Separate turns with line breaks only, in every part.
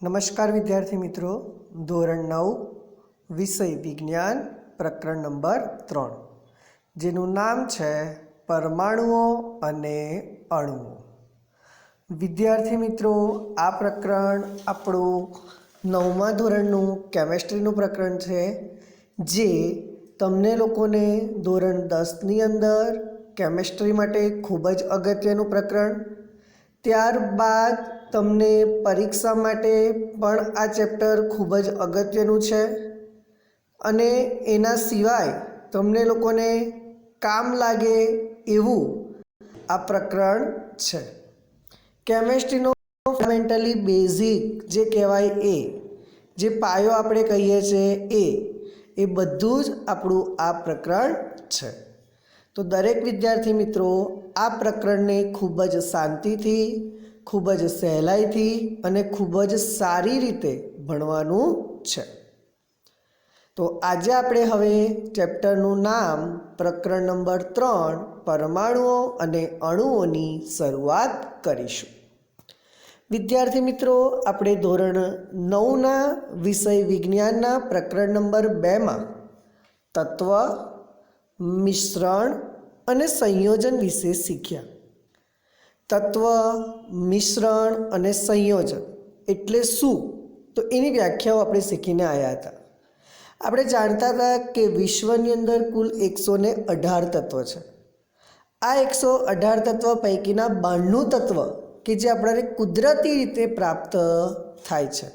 નમસ્કાર વિદ્યાર્થી મિત્રો, ધોરણ 9 વિષય વિજ્ઞાન પ્રકરણ નંબર 3 જેનું નામ છે પરમાણુઓ અને અણુઓ। વિદ્યાર્થી મિત્રો, આ પ્રકરણ આપણું 9મા ધોરણનું કેમેસ્ટ્રીનું પ્રકરણ છે, જે તમને લોકોને ધોરણ 10ની અંદર કેમેસ્ટ્રી માટે ખૂબ જ અગત્યનું પ્રકરણ, ત્યારબાદ તમને પરીક્ષા માટે પણ આ ચેપ્ટર ખૂબ જ અગત્યનું છે અને એના સિવાય તમને લોકોને કામ લાગે એવું આ પ્રકરણ છે। કેમેસ્ટ્રીનો ફંડામેન્ટલી બેઝિક જે કહેવાય જે પાયો આપણે કહીએ છીએ એ બધું જ આપણું આ પ્રકરણ છે। તો દરેક વિદ્યાર્થી મિત્રો આ પ્રકરણને ખૂબ જ શાંતિથી, ખૂબ જ સહેલાઈથી અને ખૂબ જ સારી રીતે ભણવાનું છે। તો આજે આપણે હવે ચેપ્ટરનું નામ પ્રકરણ નંબર 3 પરમાણુઓ અને અણુઓની શરૂઆત કરીશું। વિદ્યાર્થી મિત્રો, આપણે ધોરણ 9ના વિષય વિજ્ઞાનના પ્રકરણ નંબર 2માં તત્વ, મિશ્રણ અને સંયોજન વિશે શીખ્યા। તત્વ, મિશ્રણ અને સંયોજન એટલે શું, તો એની વ્યાખ્યાઓ આપણે શીખીને આવ્યા હતા। આપણે જાણતા હતા કે વિશ્વની અંદર કુલ 118 તત્વ છે। આ 118 તત્વ પૈકીના 92 તત્વ કે જે આપણને કુદરતી રીતે પ્રાપ્ત થાય છે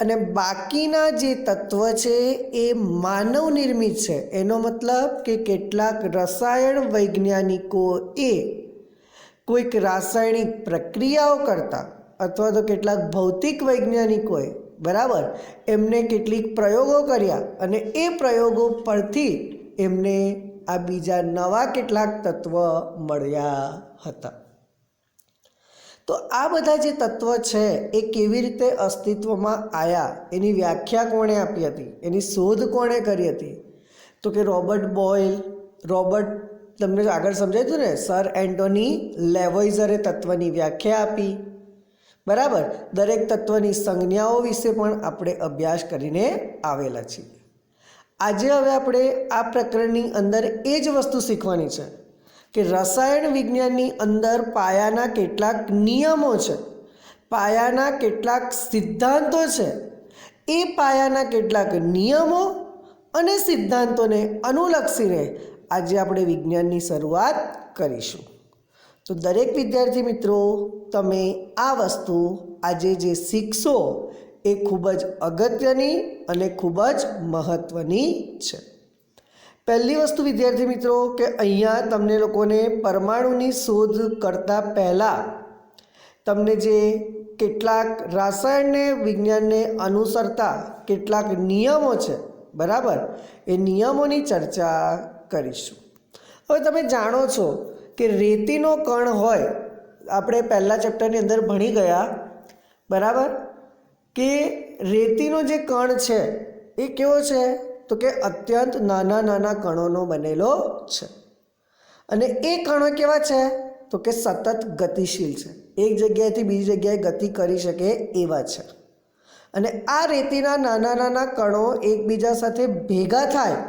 અને બાકીના જે તત્વ છે એ માનવ નિર્મિત છે। એનો મતલબ કે કેટલાક રસાયણ વૈજ્ઞાનિકોએ કોઈક રાસાયણિક પ્રક્રિયાઓ કરતા અથવા તો કેટલાક ભૌતિક વૈજ્ઞાનિકોએ બરાબર એમને કેટલીક પ્રયોગો કર્યા અને એ પ્રયોગો પરથી એમને આ બીજા નવા કેટલાક તત્વ મળ્યા હતા। તો આ બધા જે તત્વ છે એ કેવી રીતે અસ્તિત્વમાં આવ્યા એની વ્યાખ્યા કોણે આપી હતી, એની શોધ કોણે કરી હતી, તો કે રોબર્ટ બોyle, તમને આગળ સમજાયું હતું ને, સર એન્ટોની લેવોઇઝરે તત્વની વ્યાખ્યા આપી બરાબર। દરેક તત્વની સંજ્ઞાઓ વિશે પણ આપણે અભ્યાસ કરીને આવેલા છીએ। આજે હવે આપણે આ પ્રકરણની અંદર એ જ વસ્તુ શીખવાની છે કે રસાયણ વિજ્ઞાનની અંદર પાયાના કેટલાક નિયમો છે, પાયાના કેટલાક સિદ્ધાંતો છે। એ પાયાના કેટલાક નિયમો અને સિદ્ધાંતોને અનુલક્ષીને આજે આપણે વિજ્ઞાનની શરૂઆત કરીશું। તો દરેક વિદ્યાર્થી મિત્રો, તમે આ વસ્તુ આજે જે શીખશો એ ખૂબ જ અગત્યની અને ખૂબ જ મહત્ત્વની છે। પહેલી વસ્તુ વિદ્યાર્થી મિત્રો કે અહીંયા તમને લોકોને પરમાણુની શોધ કરતાં પહેલાં તમને જે કેટલાક રાસાયણને વિજ્ઞાનને અનુસરતા કેટલાક નિયમો છે બરાબર, એ નિયમોની ચર્ચા કરીશું। હવે તમે જાણો છો કે રેતીનો કણ હોય, આપણે પહેલા ચેપ્ટરની અંદર ભણી ગયા બરાબર, કે રેતીનો જે કણ છે એ કેવો છે, તો કે અત્યંત નાના નાના કણોનો બનેલો છે અને એ કણો કેવા છે, તો કે સતત ગતિશીલ છે, એક જગ્યાએથી બીજી જગ્યાએ ગતિ કરી શકે એવા છે અને આ રેતીના નાના નાના કણો એકબીજા સાથે ભેગા થાય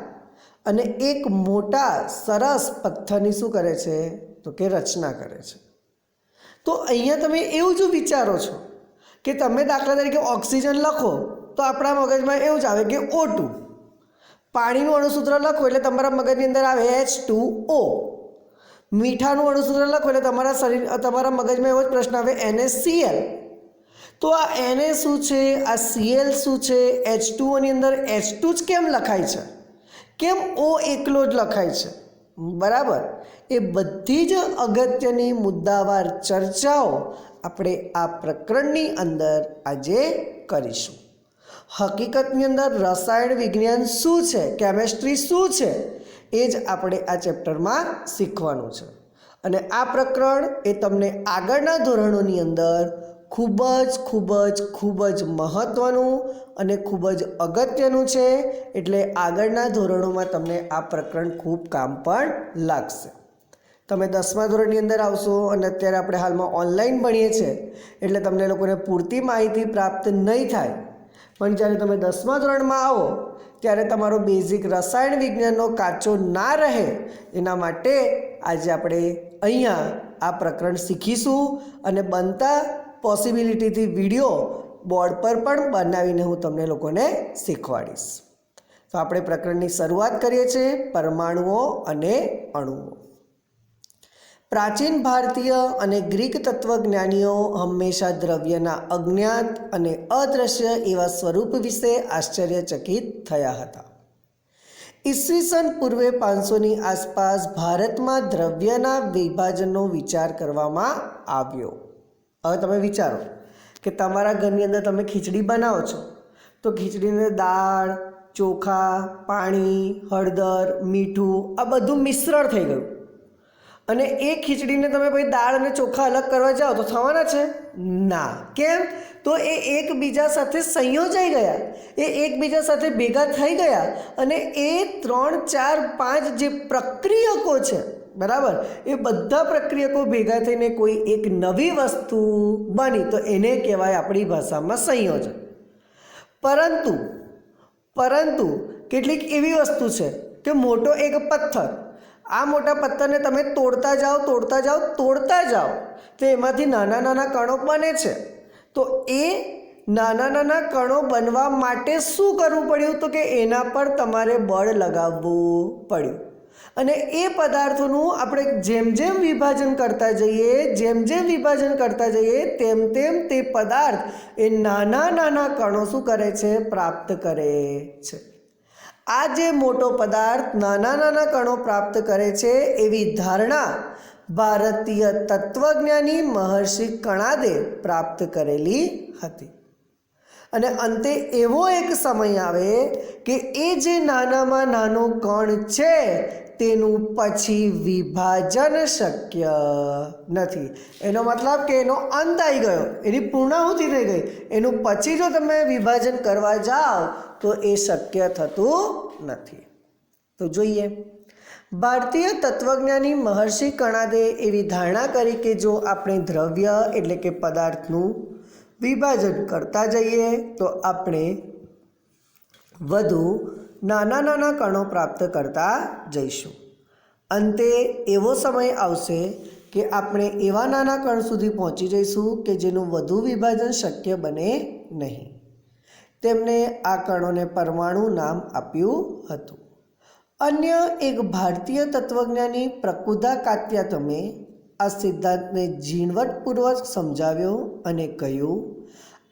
અને એક મોટા સરસ પથ્થરની શું કરે છે, તો કે રચના કરે છે। તો અહીંયા તમે એવું જ વિચારો છો કે તમે દાખલા તરીકે ઓક્સિજન લખો તો આપણા મગજમાં એવું જ આવે કે O2, પાણીનું અણુસૂત્ર લખો એટલે તમારા મગજની અંદર આવે H2O, મીઠાનું અણુસૂત્ર લખો એટલે તમારા મગજમાં એવો જ પ્રશ્ન આવે NaCl। તો આ Na શું છે, આ Cl શું છે, H2Oની અંદર H2 જ કેમ લખાય છે, કેમ O એકલો જ લખાય છે બરાબર, એ બધી જ અગત્યની મુદ્દાવાર ચર્ચાઓ આપણે આ પ્રકરણની અંદર આજે કરીશું। હકીકતની અંદર રસાયણ વિજ્ઞાન શું છે, કેમેસ્ટ્રી શું છે, એ જ આપણે આ ચેપ્ટરમાં શીખવાનું છે અને આ પ્રકરણ એ તમને આગળના ધોરણોની અંદર ખૂબ જ મહત્ત્વનું અને ખૂબ જ અગત્યનું છે। એટલે આગળના ધોરણોમાં તમને આ પ્રકરણ ખૂબ કામ પણ લાગશે। તમે 10મા ધોરણની અંદર આવશો અને અત્યારે આપણે હાલમાં ઓનલાઈન ભણીએ છીએ એટલે તમને લોકોને પૂરતી માહિતી પ્રાપ્ત નહીં થાય, પણ જ્યારે તમે 10મા ધોરણમાં આવો ત્યારે તમારો બેઝિક રસાયણ વિજ્ઞાનનો કાચો ના રહે એના માટે આજે આપણે અહીંયા આ પ્રકરણ શીખીશું અને બનતા પોસિબિલિટીથી વિડીયો બોર્ડ પર પણ બનાવીને હું તમને લોકોને શીખવાડીશ. તો આપણે પ્રકરણની શરૂઆત કરીએ છીએ, પરમાણુઓ અને અણુઓ. પ્રાચીન ભારતીય અને ગ્રીક તત્વજ્ઞાનીઓ હંમેશા દ્રવ્યના અજ્ઞાત અને અદૃશ્ય એવા સ્વરૂપ વિશે આશ્ચર્યચકિત થયા હતા. ઈસવીસન પૂર્વે 500ની આસપાસ ભારતમાં દ્રવ્યના વિભાજનનો વિચાર કરવામાં આવ્યો. હવે તમે વિચારો કે તમારા ઘરની અંદર તમે ખીચડી બનાવો છો તો ખીચડીને દાળ, ચોખા, પાણી, હળદર, મીઠું આ બધું મિશ્રણ થઈ ગયું અને એ ખીચડીને તમે પછી દાળ અને ચોખા અલગ કરવા જાઓ તો થવાના છે ના. કેમ? તો એ એકબીજા સાથે સંયોજાઈ ગયા, એ એકબીજા સાથે ભેગા થઈ ગયા અને એ 3, 4, 5 જે પ્રક્રિયકો છે, બરાબર, એ બધા પ્રક્રિયકો ભેગા થઈને કોઈ એક નવી વસ્તુ બની તો એને કહેવાય આપણી ભાષામાં સંયોજન. પરંતુ કેટલીક એવી વસ્તુ છે કે મોટો એક પથ્થર, આ મોટા પથ્થરને તમે તોડતા જાઓ તો એમાંથી નાના નાના કણો બને છે. તો એ નાના નાના કણો બનવા માટે શું કરવું પડ્યું? તો કે એના પર તમારે બળ લગાવવું પડ્યું અને એ પદાર્થોનું આપણે જેમ જેમ વિભાજન કરતા જઈએ તેમ તે પદાર્થ એ નાના નાના કણો શું કરે છે? પ્રાપ્ત કરે છે. આ જે મોટો પદાર્થ નાના નાના કણો પ્રાપ્ત કરે છે એવી ધારણા ભારતીય તત્વજ્ઞાની મહર્ષિ કણાદે પ્રાપ્ત કરેલી હતી. અને અંતે એવો એક સમય આવે કે એ જે નાનામાં નાનો કણ છે તેનું પછી વિભાજન શક્ય નથી. એનો મતલબ કે એનો અંત આવી ગયો, એની પૂર્ણાહુતિ થઈ ગઈ. એનું પછી જો તમે વિભાજન કરવા જાઓ તો એ શક્ય થતું નથી. તો જોઈએ, ભારતીય તત્વજ્ઞાની મહર્ષિ કણાદે એવી ધારણા કરી કે જો આપણે દ્રવ્ય એટલે કે પદાર્થનું વિભાજન કરતા જઈએ તો આપણે વધુ નાના નાના કણો પ્રાપ્ત કરતા જઈશું. અંતે એવો સમય આવશે કે આપણે એવા નાના કણ સુધી પહોંચી જઈશું કે જેનું વધુ વિભાજન શક્ય બને નહીં. તેમણે આ કણોને પરમાણુ નામ આપ્યું હતું. અન્ય એક ભારતીય તત્વજ્ઞાની પ્રકુદા કાત્યાતમે આ સિદ્ધાંતને ઝીણવટપૂર્વક સમજાવ્યો અને કહ્યું,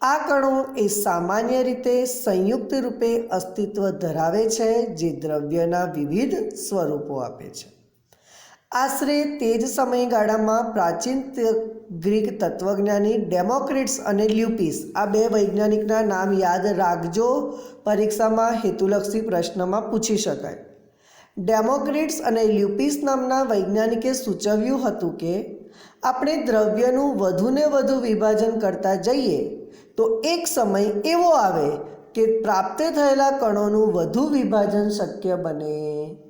આ કણો એ સામાન્ય રીતે સંયુક્ત રૂપે અસ્તિત્વ ધરાવે છે જે દ્રવ્યના વિવિધ સ્વરૂપો આપે છે. આશરે તે જ સમયગાળામાં પ્રાચીન ગ્રીક તત્વજ્ઞાની ડેમોક્રિટ્સ અને લ્યુપિસ, આ બે વૈજ્ઞાનિકના નામ યાદ રાખજો, પરીક્ષામાં હેતુલક્ષી પ્રશ્નમાં પૂછી શકાય. ડેમોક્રિટ્સ અને લ્યુપિસ નામના વૈજ્ઞાનિકે સૂચવ્યું હતું કે આપણે દ્રવ્યનું વધુને વધુ વિભાજન કરતા જઈએ તો એક સમય એવો આવે કે પ્રાપ્ત થયેલા કણોનું વધુ વિભાજન શક્ય બને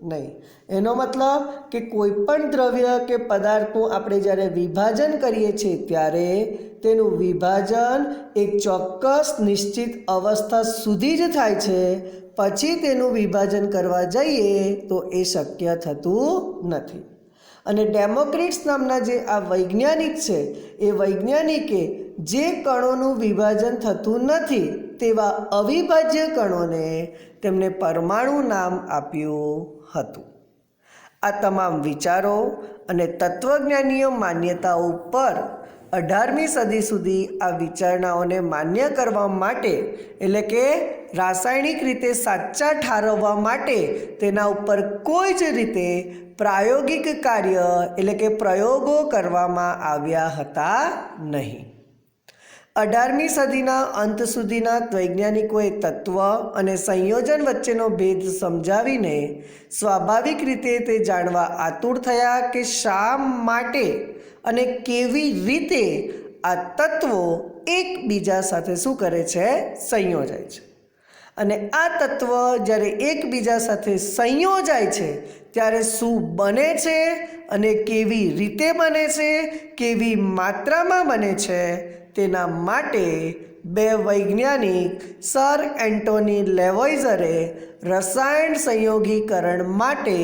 નહીં. એનો મતલબ કે કોઈ પણ દ્રવ્ય કે પદાર્થનું આપણે જ્યારે વિભાજન કરીએ છીએ ત્યારે તેનું વિભાજન એક ચોક્કસ નિશ્ચિત અવસ્થા સુધી જ થાય છે, પછી તેનું વિભાજન કરવા જઈએ તો એ શક્ય થતું નથી. અને ડેમોક્રિટ્સ નામના જે આ વૈજ્ઞાનિક છે એ વૈજ્ઞાનિકે જે કણોનું વિભાજન થતું નથી તેવા અવિભાજ્ય કણોને તેમણે પરમાણુ નામ આપ્યું હતું. આ તમામ વિચારો અને તત્વજ્ઞાનીય માન્યતાઓ પર 18મી સદી સુધી આ વિચારણાઓને માન્ય કરવા માટે એટલે કે રાસાયણિક રીતે સાચા ઠારવવા માટે તેના ઉપર કોઈ જ રીતે પ્રાયોગિક કાર્ય એટલે કે પ્રયોગો કરવામાં આવ્યા હતા નહીં. 18મી સદીના અંત સુધીના વૈજ્ઞાનિકોએ તત્વ અને સંયોજન વચ્ચેનો ભેદ સમજાવીને સ્વાભાવિક રીતે તે જાણવા આતુર થયા કે શા માટે અને કેવી રીતે આ તત્વો એકબીજા સાથે શું કરે છે? સંયોજાય છે. અને આ તત્વ જ્યારે એકબીજા સાથે સંયોજાય છે ત્યારે શું બને છે અને કેવી રીતે બને છે, કેવી માત્રામાં બને છે, તેના માટે બે વૈજ્ઞાનિક સર એન્ટોની લેવોઇઝરે રસાયણ સંયોગીકરણ માટે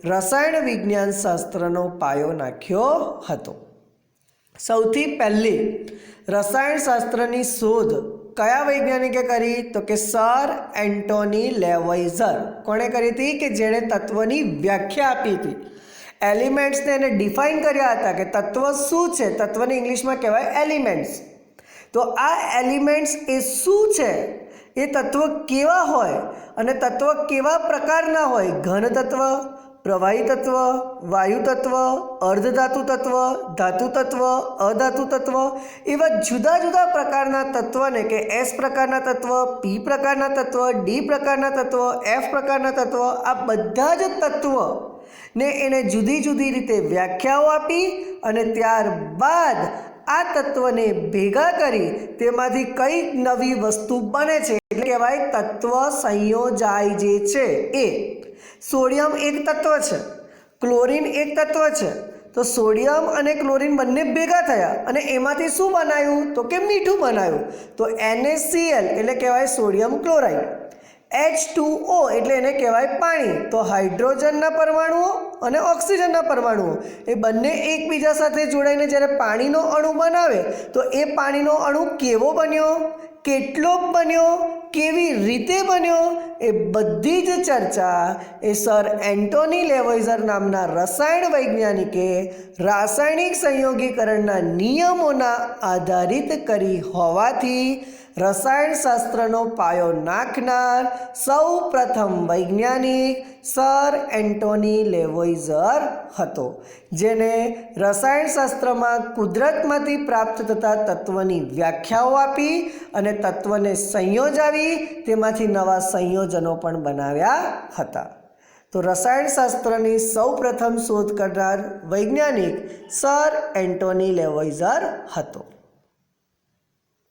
રસાયણ વિજ્ઞાન શાસ્ત્રનો પાયો નાખ્યો હતો. સૌથી પહેલી રસાયણ શાસ્ત્રની શોધ કયા વૈજ્ઞાનિકે કરી? તો કે સર એન્ટોની લેવોઇઝર. કોણે કરી હતી? કે જેણે તત્વની વ્યાખ્યા આપી હતી, એલિમેન્ટ્સને એને ડિફાઇન કર્યા હતા કે તત્વ શું છે. તત્વને ઇંગ્લિશમાં કહેવાય એલિમેન્ટ્સ. તો આ એલિમેન્ટ્સ એ શું છે, એ તત્વ કેવા હોય અને તત્વ કેવા પ્રકારના હોય, ઘન તત્વ, પ્રવાહી તત્વ, વાયુ તત્વ, અર્ધધાતુ તત્વ, ધાતુ તત્વ, અધાતુ તત્વ, એવા જુદા જુદા પ્રકારના તત્વને કે એસ પ્રકારના તત્વ, પી પ્રકારના તત્વ, ડી પ્રકારના તત્વ, એફ પ્રકારના તત્વ, આ બધા જ તત્વને એને જુદી જુદી રીતે વ્યાખ્યાઓ આપી અને ત્યારબાદ આ તત્વને ભેગા કરી તેમાંથી કઈ નવી વસ્તુ બને છે એટલે કહેવાય તત્વ સંયોજાય જે છે એ. સોડિયમ એક તત્વ છે, ક્લોરીન એક તત્વ છે. તો સોડિયમ અને ક્લોરીન બંને ભેગા થયા અને એમાંથી શું બનાવ્યું? તો કે મીઠું બનાવ્યું. તો NaCl એટલે કહેવાય સોડિયમ ક્લોરાઇડ. H2O એટલે એને કહેવાય પાણી. તો હાઇડ્રોજનના પરમાણુઓ અને ઓક્સિજનના પરમાણુઓ એ બંને એકબીજા સાથે જોડાઈને જ્યારે પાણીનો અણુ બનાવે તો એ પાણીનો અણુ કેવો બન્યો, કેટલો બન્યો, કેવી રીતે બન્યો, એ બધી જ ચર્ચા એ સર એન્ટોની લેવોઇઝર નામના રસાયણ વૈજ્ઞાનિકે રાસાયણિક સંયોગીકરણના નિયમોના આધારિત કરી હોવાથી રસાયણ શાસ્ત્રનો પાયો નાખનાર સૌ પ્રથમ વૈજ્ઞાનિક સર એન્ટોની લેવોઇઝર હતો, જેને રસાયણ શાસ્ત્રમાં કુદરતમાંથી પ્રાપ્ત થતા તત્વની વ્યાખ્યાઓ આપી અને તત્વને સંયોજાવી તેમાંથી નવા સંયોજનો પણ બનાવ્યા હતા. તો રસાયણ શાસ્ત્રની સૌ પ્રથમ શોધ કરનાર વૈજ્ઞાનિક સર એન્ટોની લેવોઇઝર હતો.